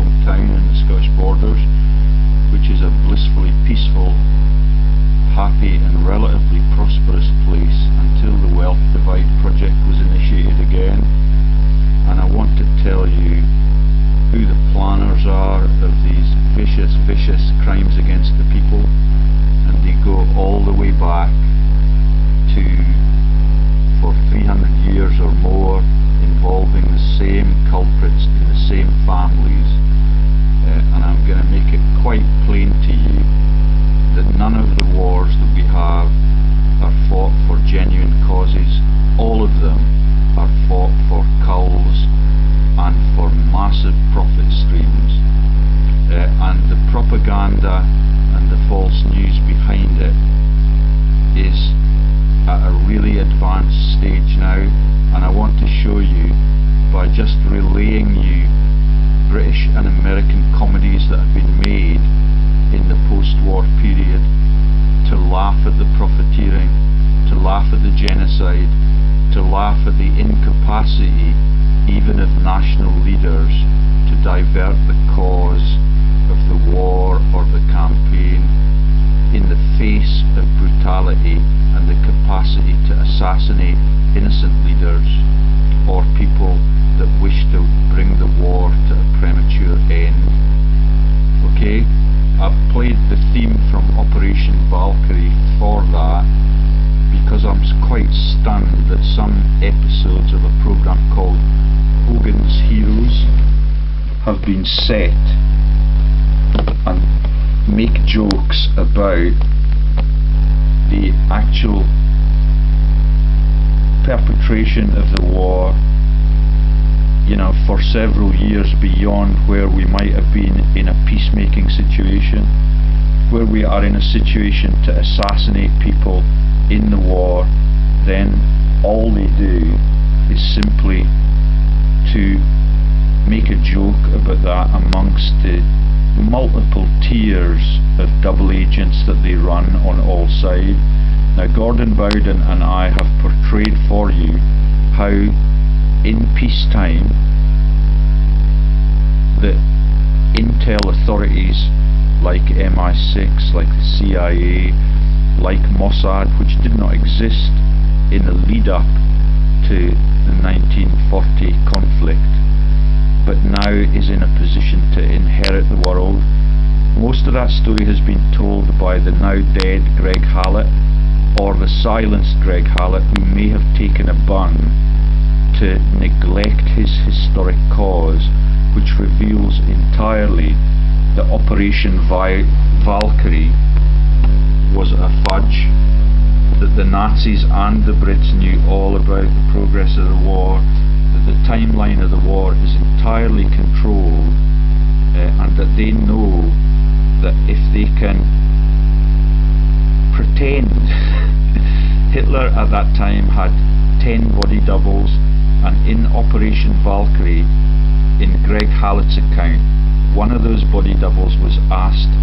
hometown in the Scottish borders, which is a blissfully peaceful, happy and relatively prosperous place until the Wealth Divide project was initiated again. And I want to tell you who the planners are of these vicious crimes against the people, and they go all the way back to, for 300 years or more, involving the same culprits in the same families. And I'm going to make it quite plain to you that none of the wars that we have are fought for genuine causes. All of them are fought for culls and for massive profit streams. And the propaganda and the false news behind it is at a really advanced stage now, and I want to show you by just relaying you British and American comedies that have been made in the post-war period to laugh at the profiteering, to laugh at the genocide, to laugh at the incapacity even of national leaders to divert the cause of the war or the campaign in the face of brutality and the capacity to assassinate innocent leaders or people that wish to bring the war to a premature end. Okay, I've played the theme from Operation Valkyrie for that because I'm quite stunned that some episodes of a programme called Hogan's Heroes have been set and make jokes about the actual perpetration of the war, you know, for several years beyond where we might have been in a peacemaking situation, where we are in a situation to assassinate people in the war. Then all they do is simply to make a joke about that amongst the multiple tiers of double agents that they run on all sides. Now, Gordon Bowden and I have portrayed for you how in peacetime the intel authorities like MI6, like the CIA, like Mossad, which did not exist in the lead up to the 1940 conflict, but now is in a position to inherit the world. Most of that story has been told by the now dead Greg Hallett, or the silenced Greg Hallett, who may have taken a bun to neglect his historic cause, which reveals entirely that Operation Valkyrie was a fudge, that the Nazis and the Brits knew all about the progress of the war, that the timeline of the war is entirely controlled, and that they know that if they can pretend Hitler at that time had 10 body doubles, and in Operation Valkyrie, in Greg Hallett's account, one of those body doubles was asked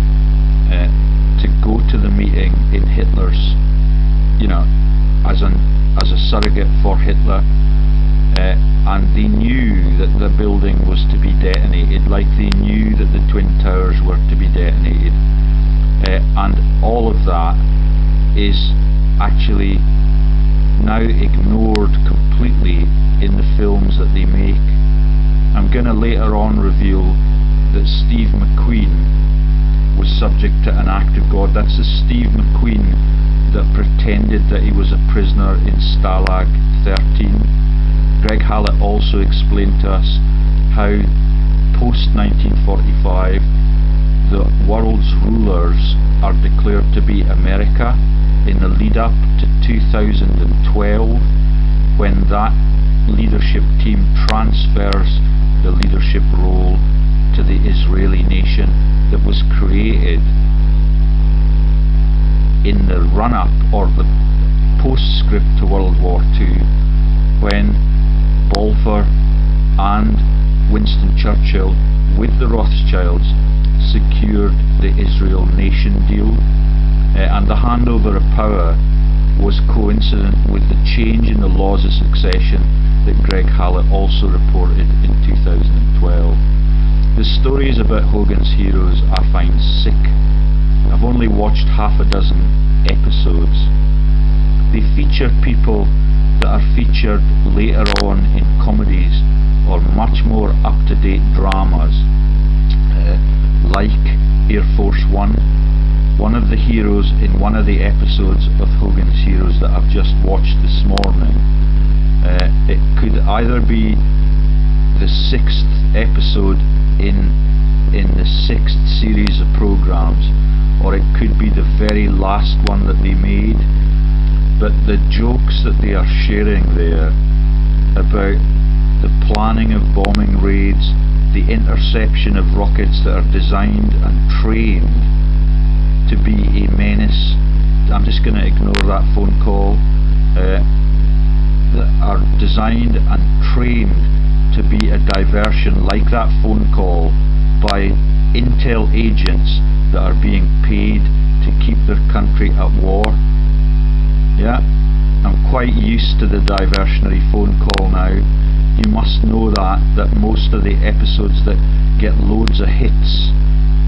to go to the meeting in Hitler's, you know, as a surrogate for Hitler, and they knew that the building was to be detonated, like they knew that the Twin Towers were to be detonated, and all of that is actually now ignored completely in the films that they make. I'm going to later on reveal that Steve McQueen was subject to an act of God. That's the Steve McQueen that pretended that he was a prisoner in Stalag 13. Greg Hallett also explained to us how post 1945 the world's rulers are declared to be America in the lead up to 2012, when that leadership team transfers the leadership role to the Israeli nation that was created in the run-up or the postscript to World War II, when Balfour and Winston Churchill with the Rothschilds secured the Israel nation deal, and the handover of power was coincident with the change in the laws of succession that Greg Hallett also reported in 2012. The stories about Hogan's Heroes I find sick. I've only watched half a dozen episodes. They feature people that are featured later on in comedies or much more up-to-date dramas, like Air Force One. One of the heroes in one of the episodes of Hogan's Heroes that I've just watched this morning, it could either be the 6th episode in the 6th series of programs, or it could be the very last one that they made. But the jokes that they are sharing there about the planning of bombing raids, the interception of rockets that are designed and trained to be a menace. I'm just going to ignore that phone call. That are designed and trained to be a diversion, like that phone call, by intel agents that are being paid to keep their country at war. Yeah, I'm quite used to the diversionary phone call now. You must know that most of the episodes that get loads of hits,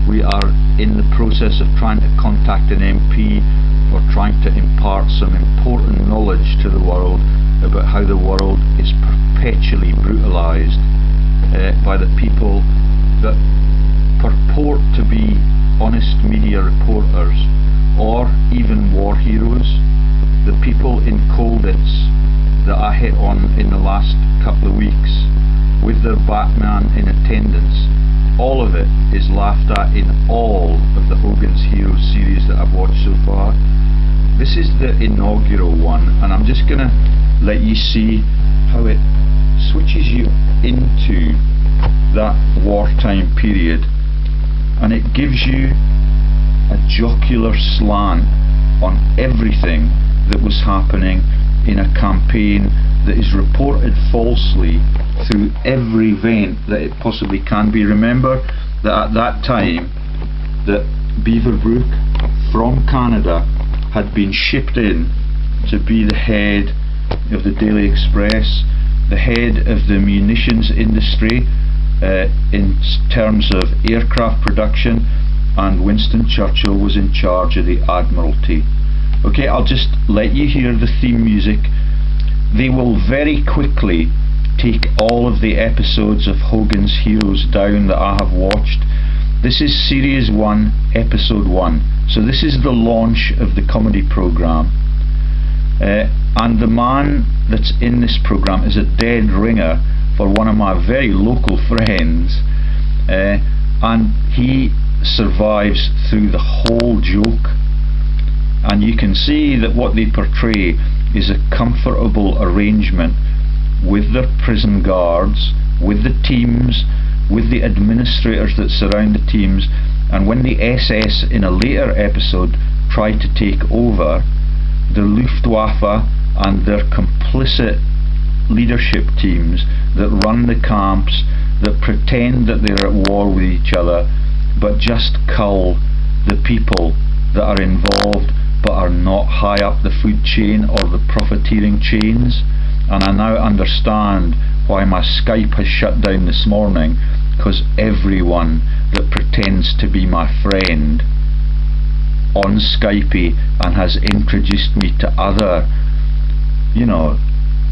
we are in the process of trying to contact an MP or trying to impart some important knowledge to the world about how the world is perpetually brutalised by the people that purport to be honest media reporters or even war heroes. The people in Colditz that I hit on in the last couple of weeks with their Batman in attendance, all of it is laughed at in all of the Hogan's Heroes series that I've watched so far. This is the inaugural one, and I'm just going to let you see how it switches you into that wartime period, and it gives you a jocular slant on everything that was happening in a campaign that is reported falsely through every vent that it possibly can be. Remember that at that time that Beaverbrook from Canada had been shipped in to be the head of the Daily Express, the head of the munitions industry in terms of aircraft production, and Winston Churchill was in charge of the Admiralty. Okay, I'll just let you hear the theme music. They will very quickly take all of the episodes of Hogan's Heroes down that I have watched. This is Series 1, Episode 1. So this is the launch of the comedy programme. And the man that's in this programme is a dead ringer for one of my very local friends. And he survives through the whole joke. And you can see that what they portray is a comfortable arrangement with their prison guards, with the teams, with the administrators that surround the teams, and when the SS in a later episode try to take over, the Luftwaffe and their complicit leadership teams that run the camps, that pretend that they're at war with each other, but just cull the people that are involved but are not high up the food chain or the profiteering chains. And I now understand why my Skype has shut down this morning, because everyone that pretends to be my friend on Skype and has introduced me to other,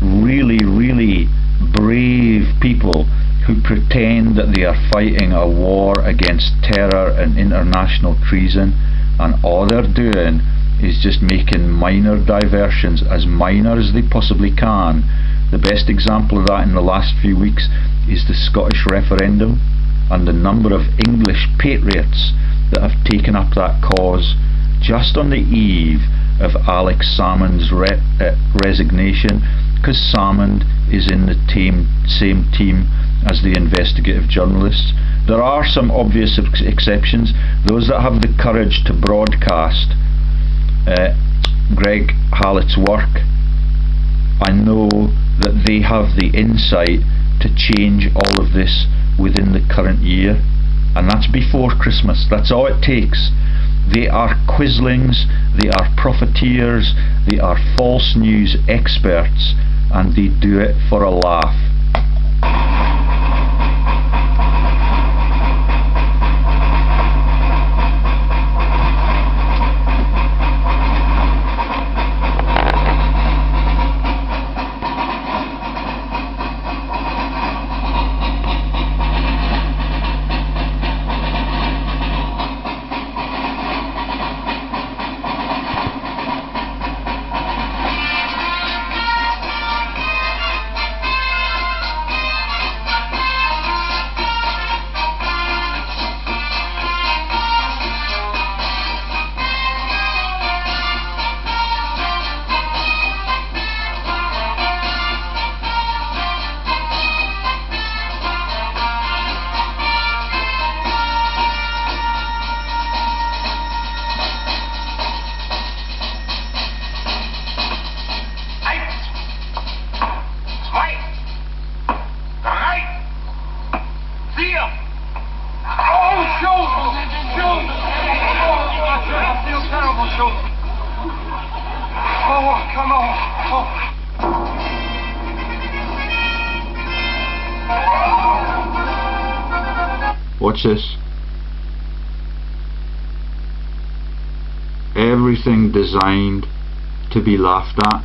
really brave people who pretend that they are fighting a war against terror and international treason, and all they're doing is just making minor diversions, as minor as they possibly can. The best example of that in the last few weeks is the Scottish referendum and the number of English patriots that have taken up that cause just on the eve of Alex Salmond's resignation, because Salmond is in the same team as the investigative journalists. There are some obvious exceptions, those that have the courage to broadcast Greg Hallett's work. I know that they have the insight to change all of this within the current year, and that's before Christmas. That's all it takes. They are quislings, they are profiteers, they are false news experts, and they do it for a laugh. Come on. Watch this. Everything designed to be laughed at.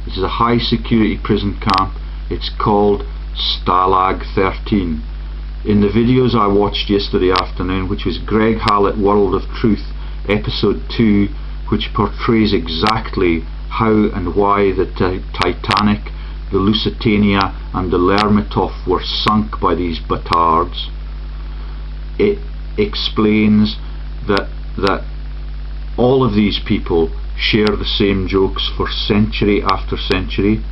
This is a high security prison camp. It's called Stalag 13. In the videos I watched yesterday afternoon, which was Greg Hallett World of Truth episode 2, which portrays exactly how and why the Titanic, the Lusitania and the Lermontov were sunk by these batards, it explains that all of these people share the same jokes for century after century.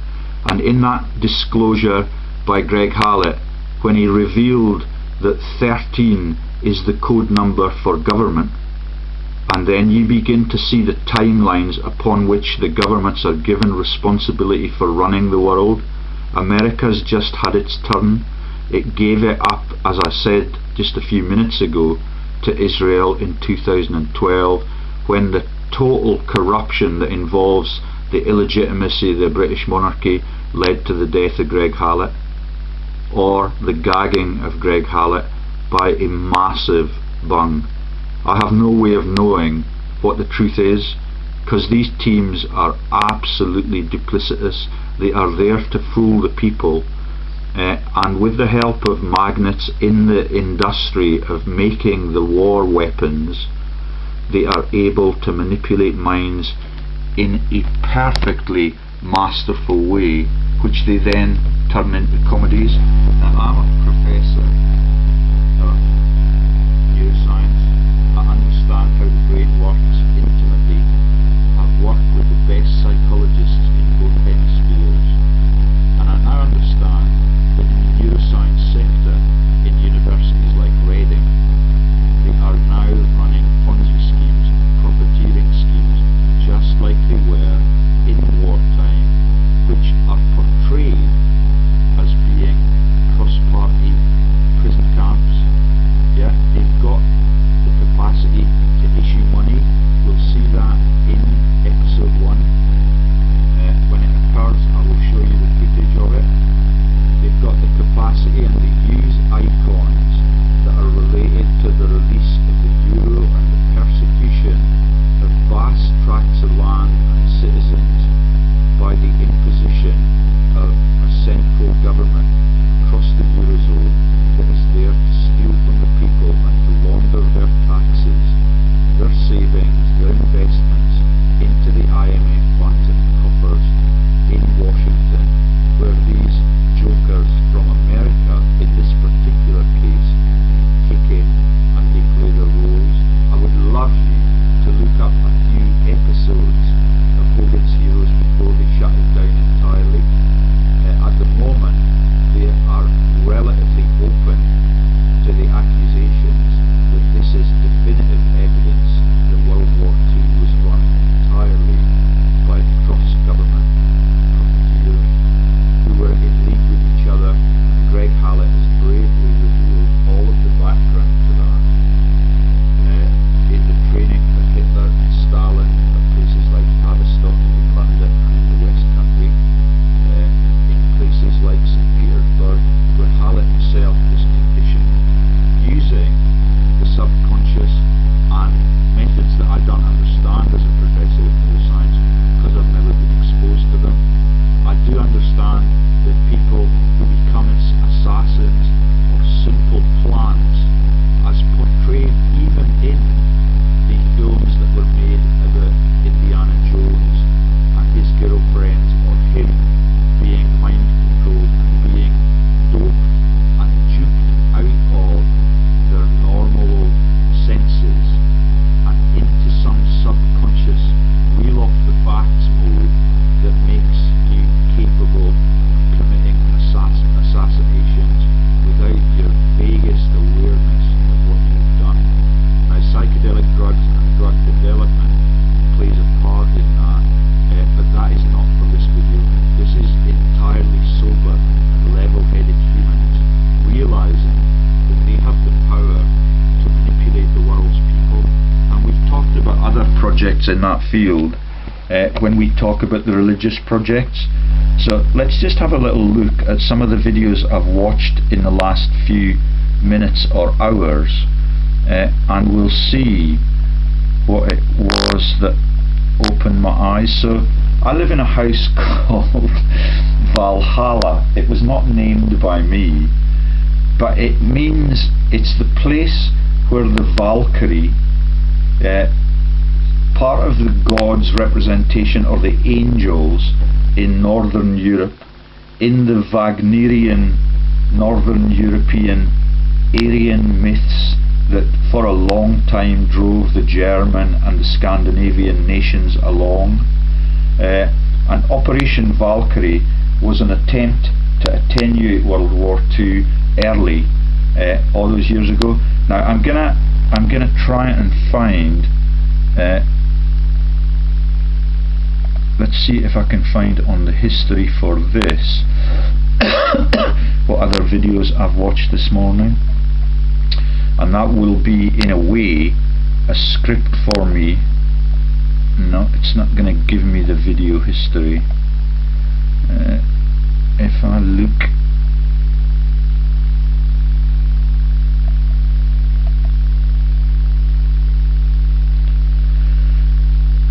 And in that disclosure by Greg Hallett, when he revealed that 13 is the code number for government, and then you begin to see the timelines upon which the governments are given responsibility for running the world. America's just had its turn. It gave it up, as I said just a few minutes ago, to Israel in 2012, when the total corruption that involves the illegitimacy of the British monarchy led to the death of Greg Hallett, or the gagging of Greg Hallett by a massive bung. I have no way of knowing what the truth is, because these teams are absolutely duplicitous. They are there to fool the people, and with the help of magnets in the industry of making the war weapons, they are able to manipulate minds in a perfectly masterful way, which they then turn into comedies. Now, I'm a professor of neuroscience. I understand how the brain works intimately. I've worked with the best psychologists in both hemispheres, and I now understand that in the neuroscience sector in universities like Reading, they are now running Ponzi schemes, profiteering schemes, just like they were in wartime, which are portrayed as being cross-party prison camps. Yeah, they've got the capacity to issue money. We'll see that in episode 1. When it occurs, I will show you the footage of it. They've got the capacity, and they use icons that are related to the release of the euro and the persecution of vast tracts of land and citizens by the imposition of a central government across the eurozone that is there to steal from the people and to launder their taxes, their savings, their investments into the IMF funds and coffers in Washington, where these jokers from America, in this particular case, kick in and they play their roles. I would love you to look up a few episodes of Hogan's Heroes before they shut it down entirely. At the moment, they are relatively open to the accusations that this is definitive evidence that World War II was run entirely by cross-government profiteers who were in league with each other, and Greg Hallett has bravely revealed all of the background to that in the training of Hitler and Stalin at places like Tavistock in London and in the West Country, in places like St. Petersburg, where Hallett himself was conditioned using the subconscious and methods that I don't understand as a professor of neuroscience because I've never been exposed to them. I do understand that people who become assassins or simple plants, as portrayed even in the films that were made about Indiana Jones and his girlfriends, or him being mind controlled and being doped and duped out of their normal senses and into some subconscious wheel off the facts mode that makes you capable of committing assassinations without your vaguest awareness of what you've done. Now, psychedelic drugs and drug development plays a part in that, but that is not for this video. This is entirely sober and level-headed humans realizing that they have the power to manipulate the world's people. And we've talked about other projects in that field, when we talk about the religious projects. So let's just have a little look at some of the videos I've watched in the last few minutes or hours, and we'll see what it was that opened my eyes. So I live in a house called Valhalla. It was not named by me, but it means it's the place where the Valkyrie, part of the gods' representation, or the angels in Northern Europe, in the Wagnerian Northern European Aryan myths that for a long time drove the German and the Scandinavian nations along. And Operation Valkyrie was an attempt to attenuate World War II early, all those years ago. Now I'm gonna try and find. Let's see if I can find on the history for this what other videos I've watched this morning, and that will be in a way a script for me. No, it's not going to give me the video history. If I look,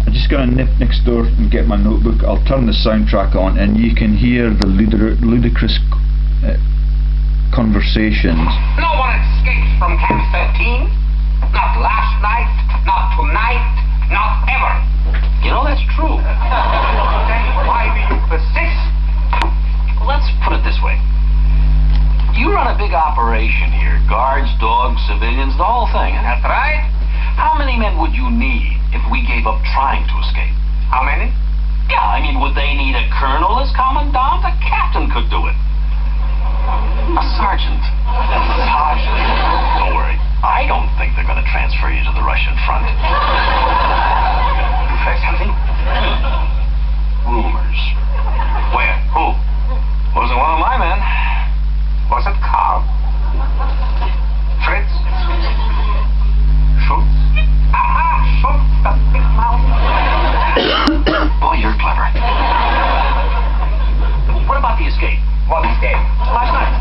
I'm just going to nip next door and get my notebook. I'll turn the soundtrack on and you can hear the ludicrous conversations. No one escapes from Camp 13. Not last night, not tonight, not ever. You know, that's true. Then why do you persist? Let's put it this way. You run a big operation here. Guards, dogs, civilians, the whole thing. That's right. How many men would you need if we gave up trying to escape? How many? Yeah, I mean, would they need a colonel as commandant? A captain could do it. A sergeant. Sergeant. Don't worry. I don't think they're going to transfer you to the Russian front. You say something? Rumors. Where? Who? Wasn't one of my men. Was it Karl? Fritz? Schultz? Aha! Schultz, the big mouth. Boy, you're clever. What about the escape? What escape? Last night.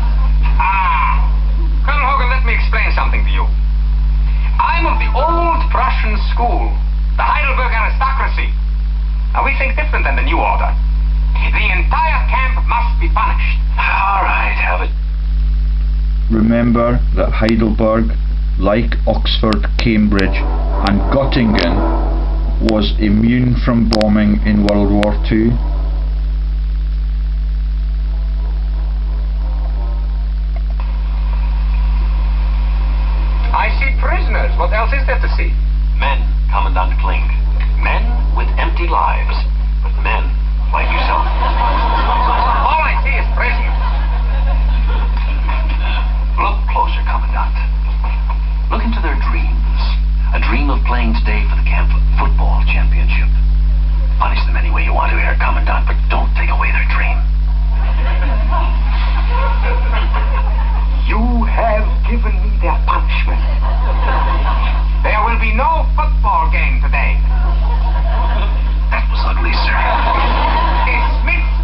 Colonel Hogan, let me explain something to you. I'm of the old Prussian school, the Heidelberg aristocracy. Now we think different than the new order. The entire camp must be punished. All right, have it. Remember that Heidelberg, like Oxford, Cambridge and Göttingen, was immune from bombing in World War II. I see prisoners. What else is there to see? Men, Commandant Kling. Men with empty lives, but men like yourself. All I see is prisoners. Look closer, Commandant. Look into their dreams. A dream of playing today for the camp football championship. Punish them any way you want to here, Commandant, but don't take away their dream. You have given me their punishment. There will be no football game today. That was ugly, sir. Dismissed.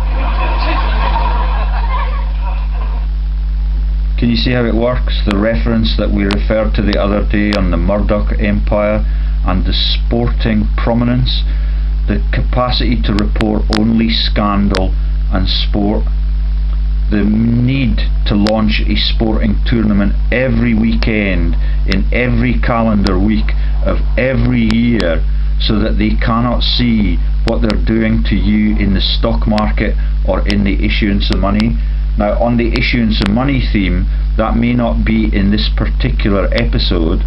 Can you see how it works? The reference that we referred to the other day on the Murdoch Empire and the sporting prominence, the capacity to report only scandal and sport, the need to launch a sporting tournament every weekend in every calendar week of every year so that they cannot see what they're doing to you in the stock market or in the issuance of money. Now, on the issuance of money theme, that may not be in this particular episode,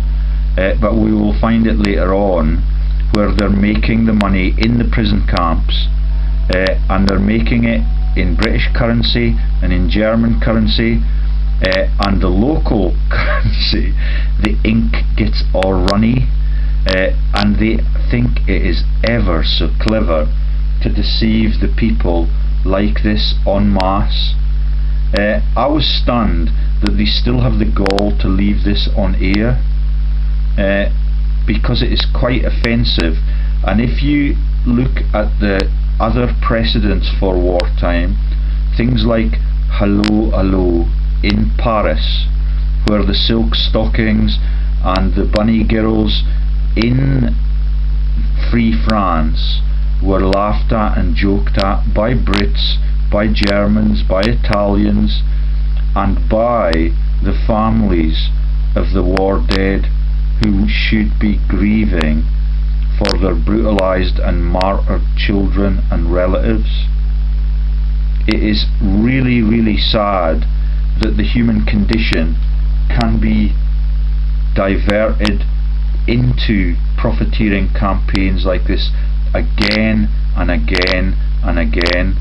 but we will find it later on, where they're making the money in the prison camps, and they're making it in British currency and in German currency, and the local currency, the ink gets all runny, and they think it is ever so clever to deceive the people like this en masse. I was stunned that they still have the gall to leave this on air, because it is quite offensive. And if you look at the other precedents for wartime, things like Hello Hello in Paris, where the silk stockings and the bunny girls in Free France were laughed at and joked at by Brits, by Germans, by Italians, and by the families of the war dead who should be grieving for their brutalised and martyred children and relatives. It is really, really sad that the human condition can be diverted into profiteering campaigns like this again and again and again,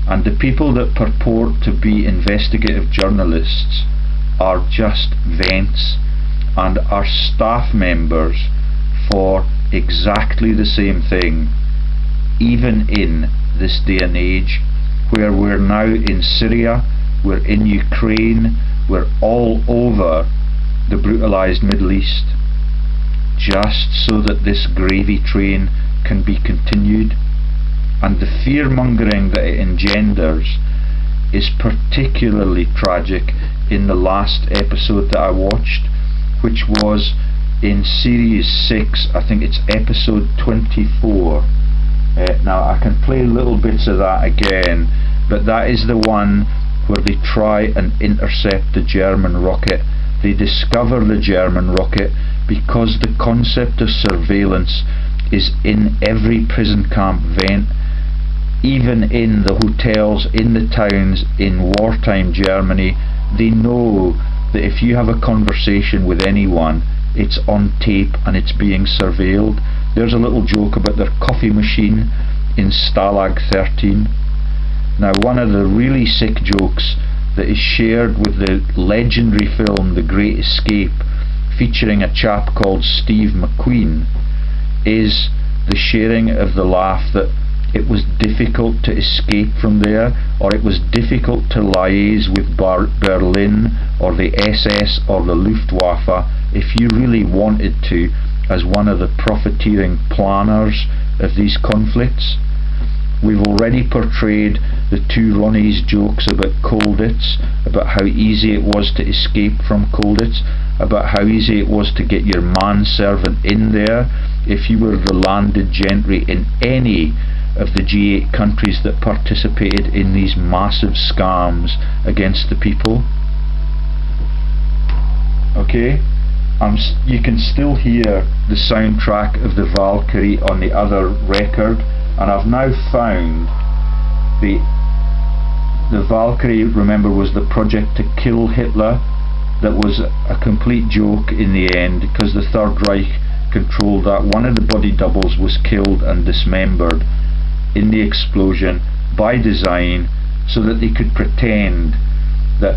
and the people that purport to be investigative journalists are just vents and are staff members for exactly the same thing, even in this day and age where we're now in Syria, we're in Ukraine, we're all over the brutalised Middle East, just so that this gravy train can be continued. And the fear-mongering that it engenders is particularly tragic in the last episode that I watched, which was in series 6, I think it's episode 24. Now I can play little bits of that again, but that is the one where they try and intercept the German rocket. They discover the German rocket because the concept of surveillance is in every prison camp vent, even in the hotels, in the towns, in wartime Germany. They know that if you have a conversation with anyone, it's on tape and it's being surveilled. There's a little joke about their coffee machine in Stalag 13. Now, one of the really sick jokes that is shared with the legendary film The Great Escape, featuring a chap called Steve McQueen, is the sharing of the laugh that it was difficult to escape from there, or it was difficult to liaise with Berlin or the SS or the Luftwaffe if you really wanted to, as one of the profiteering planners of these conflicts. We've already portrayed the two Ronnies' jokes about Colditz, about how easy it was to escape from Colditz, about how easy it was to get your manservant in there if you were the landed gentry in any of the G8 countries that participated in these massive scams against the people. Okay, you can still hear the soundtrack of the Valkyrie on the other record, and I've now found the Valkyrie, remember, was the project to kill Hitler. That was a complete joke in the end, because the Third Reich controlled that. One of the body doubles was killed and dismembered in the explosion by design, so that they could pretend that.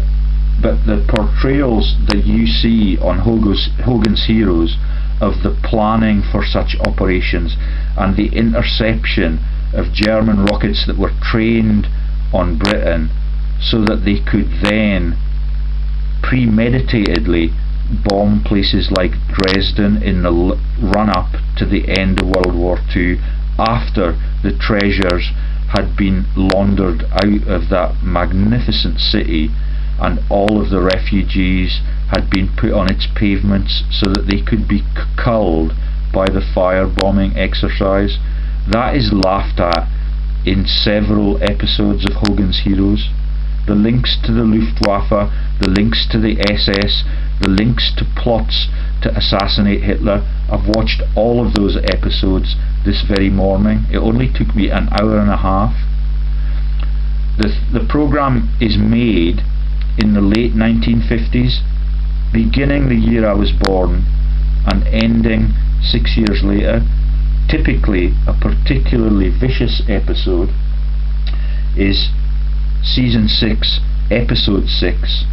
But the portrayals that you see on Hogan's Heroes of the planning for such operations and the interception of German rockets that were trained on Britain so that they could then premeditatedly bomb places like Dresden in the run-up to the end of World War II, after the treasures had been laundered out of that magnificent city and all of the refugees had been put on its pavements so that they could be culled by the firebombing exercise. That is laughed at in several episodes of Hogan's Heroes. The links to the Luftwaffe, the links to the SS, the links to plots to assassinate Hitler. I've watched all of those episodes this very morning. It only took me an hour and a half. The programme is made in the late 1950s, beginning the year I was born and ending 6 years later. Typically, a particularly vicious episode is season 6, episode 6,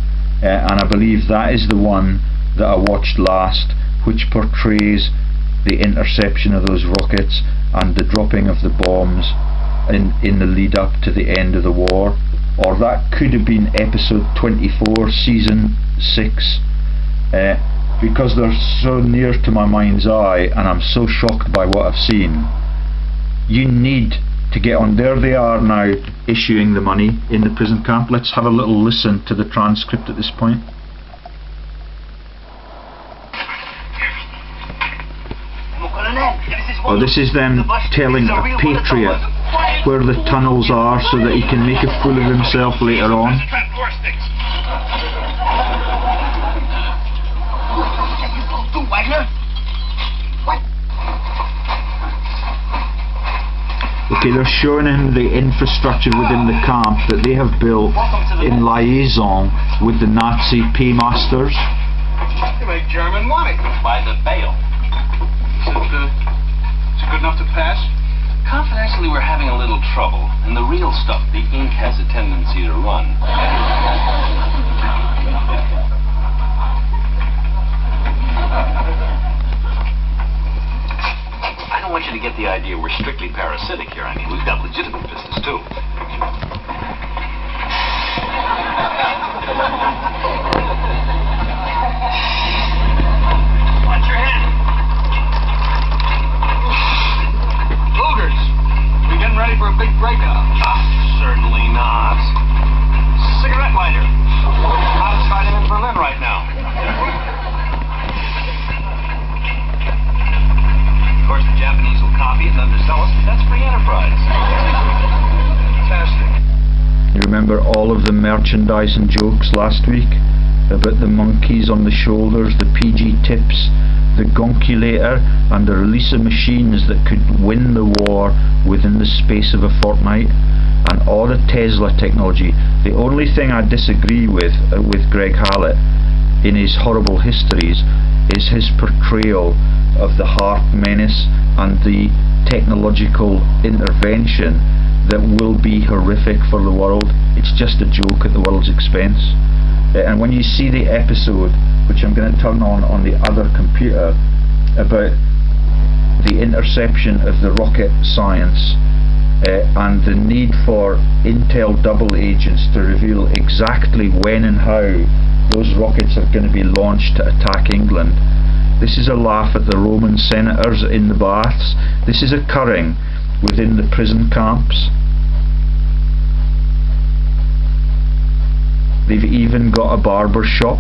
and I believe that is the one that I watched last, which portrays the interception of those rockets and the dropping of the bombs in the lead up to the end of the war. Or that could have been episode 24, season 6, because they're so near to my mind's eye and I'm so shocked by what I've seen. You need to get on. There they are now, issuing the money in the prison camp. Let's have a little listen to the transcript at this point. Oh, this is them telling a patriot where the tunnels are so that he can make a fool of himself later on. Okay, they're showing him the infrastructure within the camp that they have built in liaison with the Nazi paymasters. They make German money. By the bale. Is it good enough to pass? Confidentially, we're having a little trouble. And the real stuff, the ink has a tendency to run. I don't want you to get the idea we're strictly parasitic here. I mean, we've got legitimate business, too. Watch your head. Boogers. We getting ready for a big breakout? Certainly not. Cigarette lighter. Outside in Berlin right now. Of course, the Japanese will copy it and undersell us, but that's free enterprise. Fantastic. You remember all of the merchandising jokes last week about the monkeys on the shoulders, the PG tips, the gonkulator, and the release of machines that could win the war within the space of a fortnight, and all the Tesla technology. The only thing I disagree with Greg Hallett in his horrible histories is his portrayal of the Heart Menace and the technological intervention that will be horrific for the world. It's just a joke at the world's expense. And when you see the episode, which I'm going to turn on the other computer, about the interception of the rocket science and the need for Intel double agents to reveal exactly when and how those rockets are going to be launched to attack England. This is a laugh at the Roman senators in the baths. This is occurring within the prison camps. They've even got a barber shop.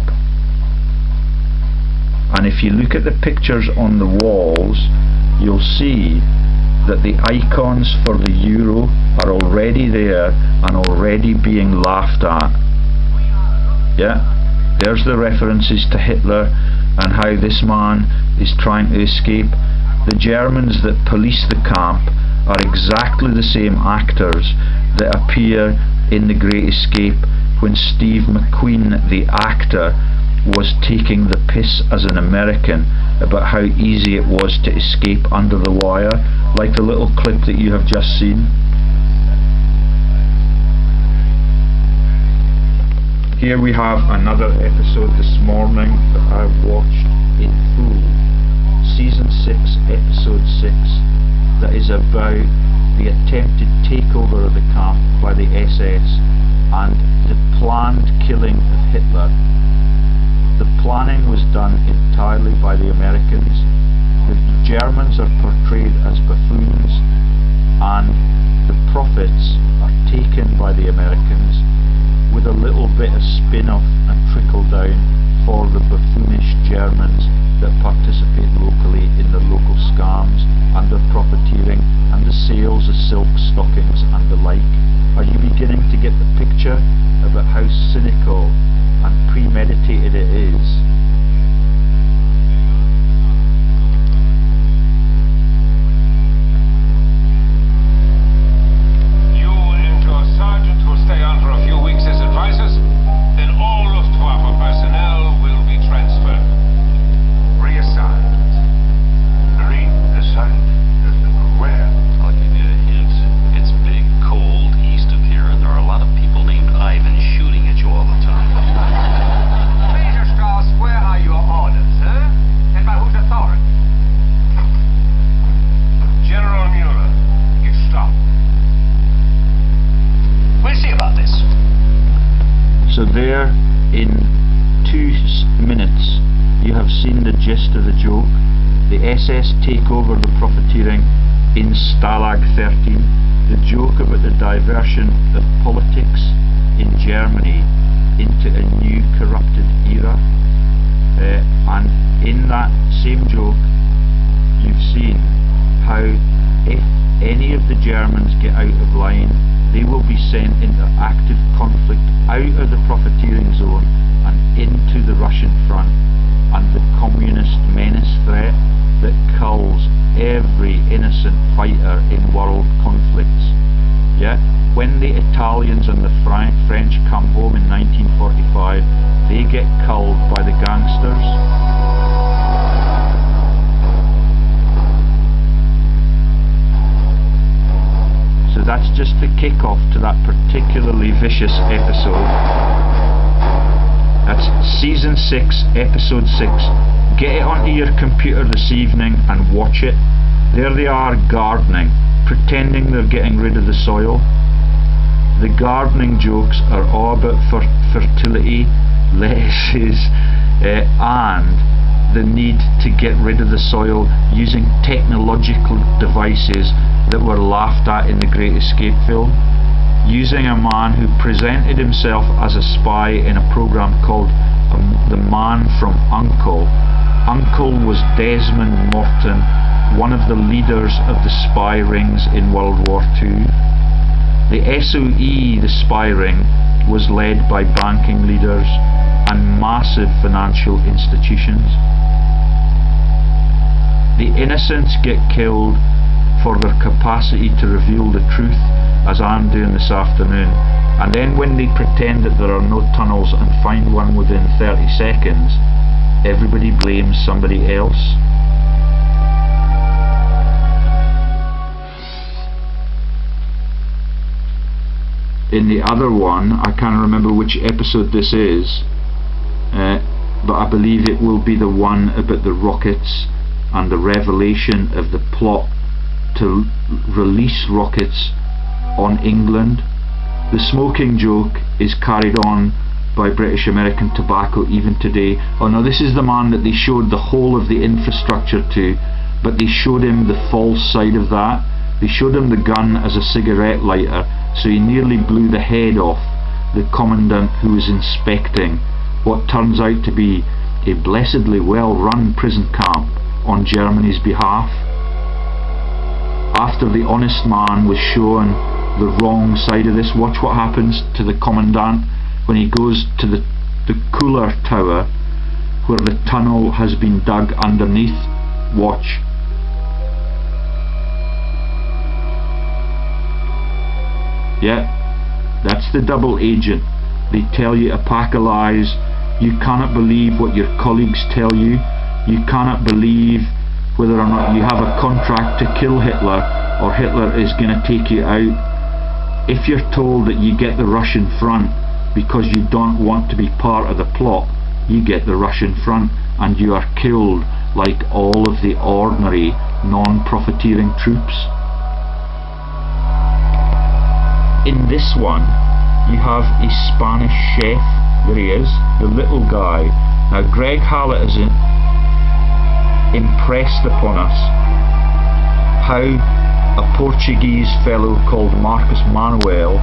And if you look at the pictures on the walls, you'll see that the icons for the euro are already there and already being laughed at. Yeah, there's the references to Hitler and how this man is trying to escape. The Germans that police the camp are exactly the same actors that appear in The Great Escape when Steve McQueen, the actor, was taking the piss as an American about how easy it was to escape under the wire, like the little clip that you have just seen. Here we have another episode this morning that I've watched in full. Season 6, Episode 6, that is about the attempted takeover of the camp by the SS and the planned killing of Hitler. The planning was done entirely by the Americans. The Germans are portrayed as buffoons, and the profits are taken by the Americans with a little bit of spin-off and trickle down for the buffoonish Germans that participate locally in the local scams and the profiteering and the sales of silk stockings and the like. Are you beginning to get the picture about how cynical and premeditated it is? You and your sergeant will stay on for a few weeks as advisors, then all Luftwaffe personnel will be transferred. Reassigned. Reassigned? Where? I'll give you a hint. It's big, cold, east of here, and there are a lot of people named Ivan shooting at you all the time. Major Strauss, where are your orders, sir? And by whose authority? General Mueller, you stop. We'll see about this. So there, in 2 minutes, you have seen the gist of the joke. The SS take over the profiteering in Stalag 13, the joke about the diversion of politics in Germany into a new corrupted era. And in that same joke, you've seen how if any of the Germans get out of line, they will be sent into active conflict out of the profiteering zone and into the Russian front, and the communist menace threat that culls every innocent fighter in world conflicts. Yeah? When the Italians and the French come home in 1945, they get culled by the gangsters. So that's just the kick-off to that particularly vicious episode. That's season 6, episode 6. Get it onto your computer this evening and watch it. There they are gardening, pretending they're getting rid of the soil. The gardening jokes are all about fertility, lettuces, and the need to get rid of the soil using technological devices that were laughed at in the Great Escape film. Using a man who presented himself as a spy in a program called The Man from U.N.C.L.E. U.N.C.L.E. was Desmond Morton, one of the leaders of the spy rings in World War II. The SOE, the spy ring, was led by banking leaders and massive financial institutions. The innocents get killed for their capacity to reveal the truth, as I'm doing this afternoon, and then when they pretend that there are no tunnels and find one within 30 seconds, everybody blames somebody else. In the other one, I can't remember which episode this is, but I believe it will be the one about the rockets and the revelation of the plot to release rockets on England. The smoking joke is carried on by British American Tobacco even today. Oh no, this is the man that they showed the whole of the infrastructure to, but they showed him the false side of that. They showed him the gun as a cigarette lighter, so he nearly blew the head off the commandant who was inspecting what turns out to be a blessedly well-run prison camp on Germany's behalf. After the honest man was shown the wrong side of this, watch what happens to the commandant when he goes to the cooler tower where the tunnel has been dug underneath. Watch. Yeah, that's the double agent. They tell you a pack of lies. You cannot believe what your colleagues tell you. You cannot believe whether or not you have a contract to kill Hitler or Hitler is going to take you out. If you're told that you get the Russian front because you don't want to be part of the plot, you get the Russian front and you are killed like all of the ordinary non-profiteering troops. In this one, you have a Spanish chef. There he is, the little guy. Now Greg Hallett has impressed upon us how a Portuguese fellow called Marcos Manuel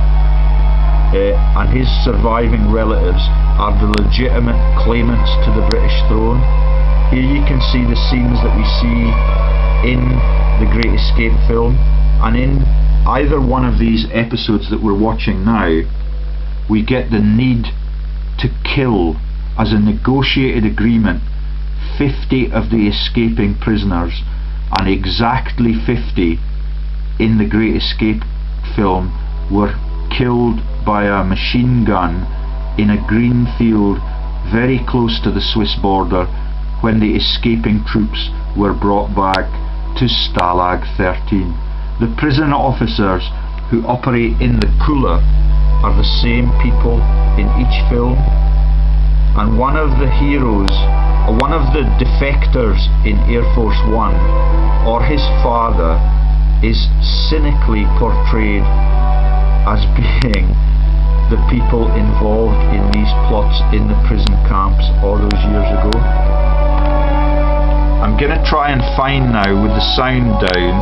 and his surviving relatives are the legitimate claimants to the British throne. Here you can see the scenes that we see in the Great Escape film, and in either one of these episodes that we're watching now, we get the need to kill, as a negotiated agreement, 50 of the escaping prisoners, and exactly 50 in the Great Escape film were killed by a machine gun in a green field very close to the Swiss border when the escaping troops were brought back to Stalag 13. The prison officers who operate in the cooler are the same people in each film, and one of the heroes, one of the defectors in Air Force One, or his father, is cynically portrayed as being the people involved in these plots in the prison camps all those years ago. I'm going to try and find now, with the sound down,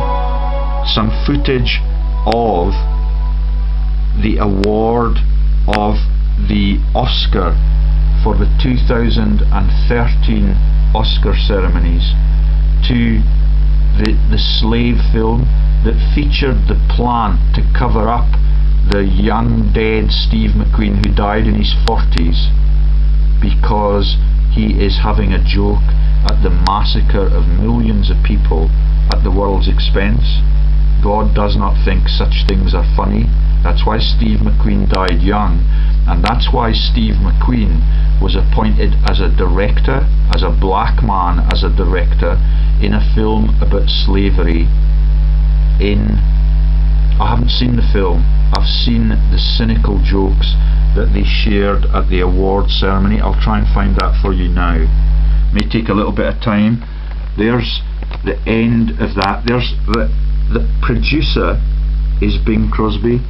some footage of the award of the Oscar for the 2013 Oscar ceremonies to the slave film that featured the plan to cover up the young dead Steve McQueen, who died in his 40s because he is having a joke at the massacre of millions of people at the world's expense. God does not think such things are funny. That's why Steve McQueen died young, and that's why Steve McQueen was appointed as a director, as a black man, as a director in a film about slavery. I haven't seen the film. I've seen the cynical jokes that they shared at the award ceremony. I'll try and find that for you now. May take a little bit of time. There's the end of that. There's the producer is Bing Crosby.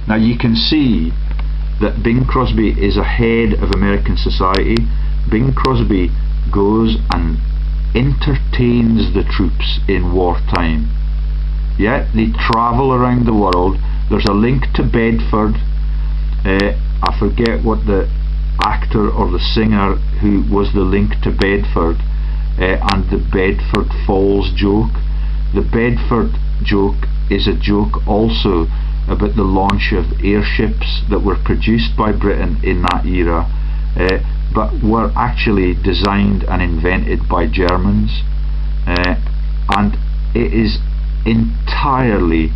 Now you can see that Bing Crosby is a head of American society. Bing Crosby goes and entertains the troops in wartime. Yeah, they travel around the world. There's a link to Bedford. I forget what the actor or the singer who was the link to Bedford, and the Bedford Falls joke. The Bedford joke is a joke also about the launch of airships that were produced by Britain in that era, but were actually designed and invented by Germans, and it is entirely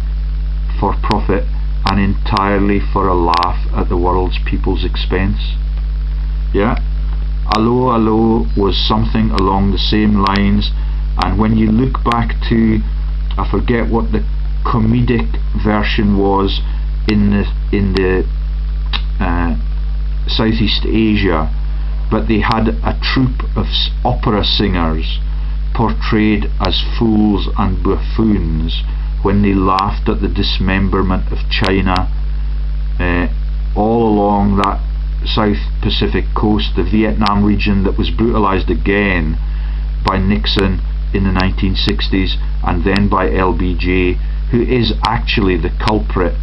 for profit and entirely for a laugh at the world's people's expense. Yeah, Allo Allo was something along the same lines, and when you look back to, I forget what the comedic version was in the Southeast Asia, but they had a troupe of opera singers portrayed as fools and buffoons when they laughed at the dismemberment of China all along that South Pacific coast, the Vietnam region that was brutalized again by Nixon in the 1960s, and then by LBJ, who is actually the culprit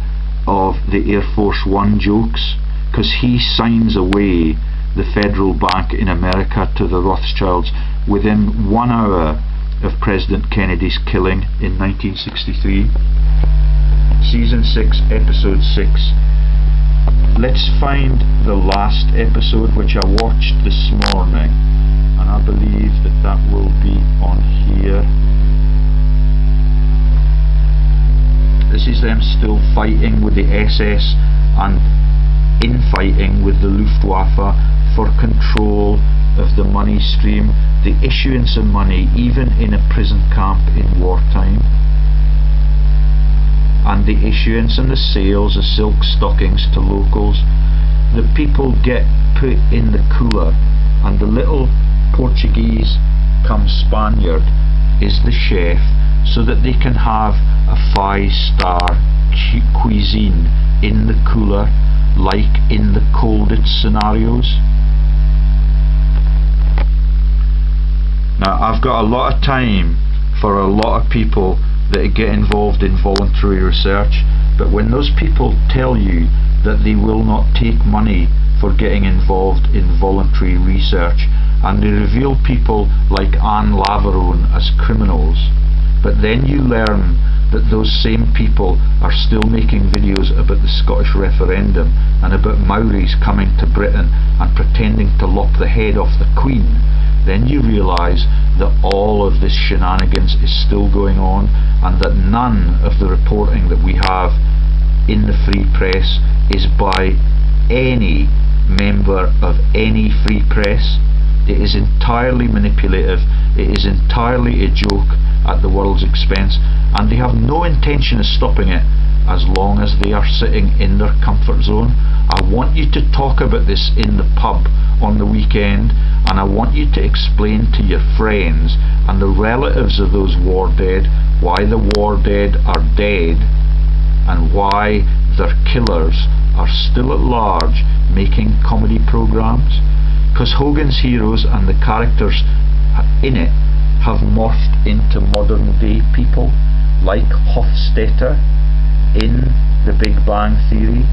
of the Air Force One jokes, because he signs away the Federal Bank in America to the Rothschilds within 1 hour of President Kennedy's killing in 1963. Season 6, Episode 6. Let's find the last episode, which I watched this morning, and I believe that will be on here. This is them still fighting with the SS and infighting with the Luftwaffe for control of the money stream, the issuance of money even in a prison camp in wartime, and the issuance and the sales of silk stockings to locals. The people get put in the cooler, and the little Portuguese come Spaniard is the chef, so that they can have a 5-star cuisine in the cooler, like in the coldest scenarios. Now, I've got a lot of time for a lot of people that get involved in voluntary research, but when those people tell you that they will not take money for getting involved in voluntary research, and they reveal people like Anne Laverone as criminals, but then you learn that those same people are still making videos about the Scottish referendum and about Maoris coming to Britain and pretending to lop the head off the Queen, then you realise that all of this shenanigans is still going on, and that none of the reporting that we have in the free press is by any member of any free press. It is entirely manipulative, it is entirely a joke at the world's expense, and they have no intention of stopping it as long as they are sitting in their comfort zone. I want you to talk about this in the pub on the weekend, and I want you to explain to your friends and the relatives of those war dead why the war dead are dead and why their killers are still at large making comedy programs, because Hogan's Heroes and the characters in it have morphed into modern day people. like Hofstetter in The Big Bang Theory,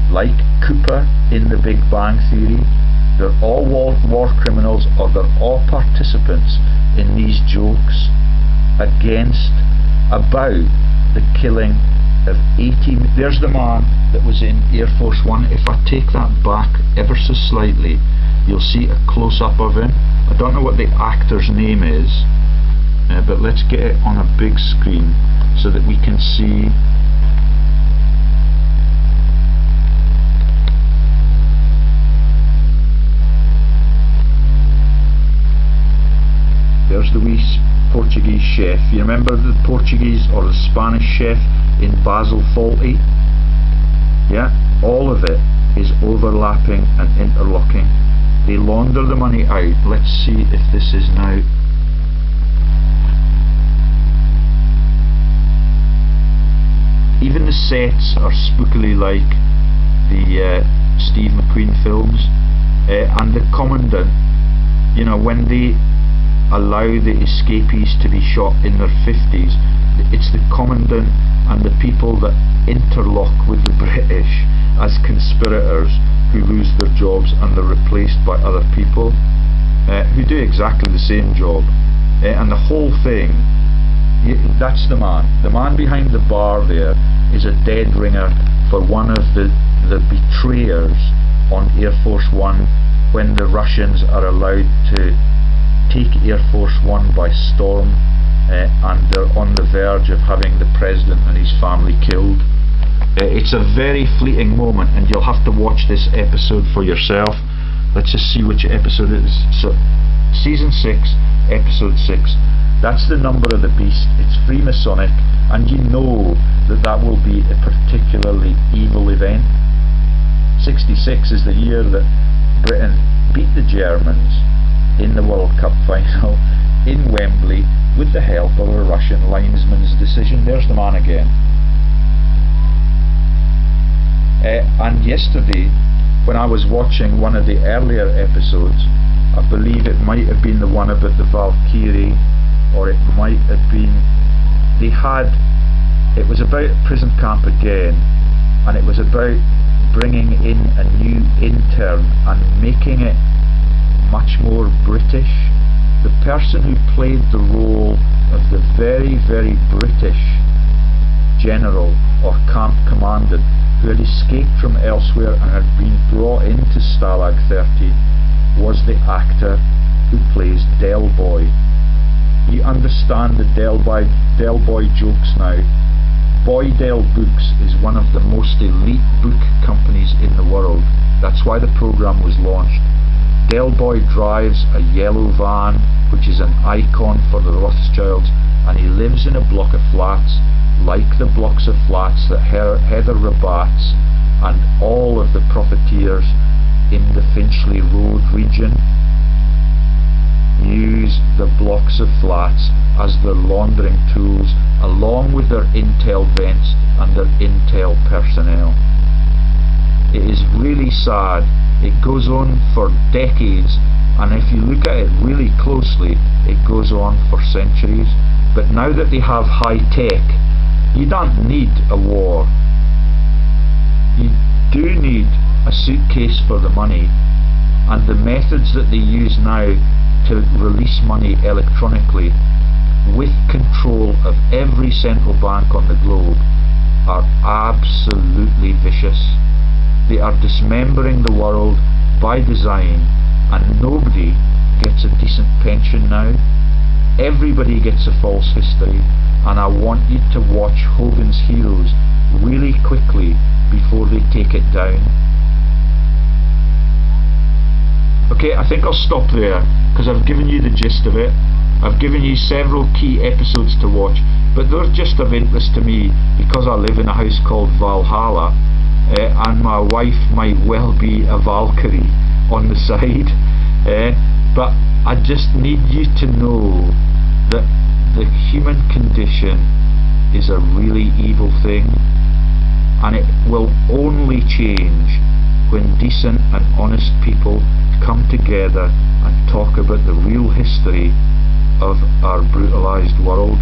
like Cooper in The Big Bang Theory. They're all war criminals, or they're all participants in these jokes about the killing of 18. There's the man that was in Air Force One. If I take that back ever so slightly, you'll see a close-up of him. I don't know what the actor's name is, but let's get it on a big screen so that we can see. There's the wee Portuguese chef. You remember the Portuguese or the Spanish chef in Basil Fawlty? Yeah, all of it is overlapping and interlocking. They launder the money out. Let's see if this is now. Even the sets are spookily like the Steve McQueen films, and the commandant, you know, when they allow the escapees to be shot in their 50s, it's the commandant and the people that interlock with the British as conspirators who lose their jobs and they're replaced by other people who do exactly the same job, and the whole thing, that's the man behind the bar there is a dead ringer for one of the betrayers on Air Force One when the Russians are allowed to take Air Force One by storm, and they're on the verge of having the president and his family killed. It's a very fleeting moment, and you'll have to watch this episode for yourself. Let's just see which episode it is. So, season 6, episode 6. That's the number of the beast. It's Freemasonic, and you know that will be a particularly evil event. 66 is the year that Britain beat the Germans in the World Cup final in Wembley with the help of a Russian linesman's decision. There's the man again. And yesterday, when I was watching one of the earlier episodes, I believe it might have been the one about the Valkyrie, or it might have been, it was about prison camp again, and it was about bringing in a new intern and making it much more British. The person who played the role of the very, very British general or camp commandant who had escaped from elsewhere and had been brought into Stalag 13 was the actor who plays Del Boy. You understand the Del Boy jokes now. Boydell Books is one of the most elite book companies in the world. That's why the program was launched. Del Boy drives a yellow van, which is an icon for the Rothschilds, and he lives in a block of flats, like the blocks of flats that Heather Rabatz and all of the profiteers in the Finchley Road region use the blocks of flats as their laundering tools, along with their intel vents and their intel personnel. It is really sad. It goes on for decades, and if you look at it really closely, it goes on for centuries. But now that they have high tech, you don't need a war. You do need a suitcase for the money, and the methods that they use now to release money electronically with control of every central bank on the globe are absolutely vicious. They are dismembering the world by design, and nobody gets a decent pension now. Everybody gets a false history, and I want you to watch Hogan's Heroes really quickly before they take it down. Okay, I think I'll stop there, because I've given you the gist of it. I've given you several key episodes to watch, but they're just of interest to me because I live in a house called Valhalla, and my wife might well be a Valkyrie on the side, but I just need you to know that the human condition is a really evil thing, and it will only change when decent and honest people come together and talk about the real history of our brutalized world.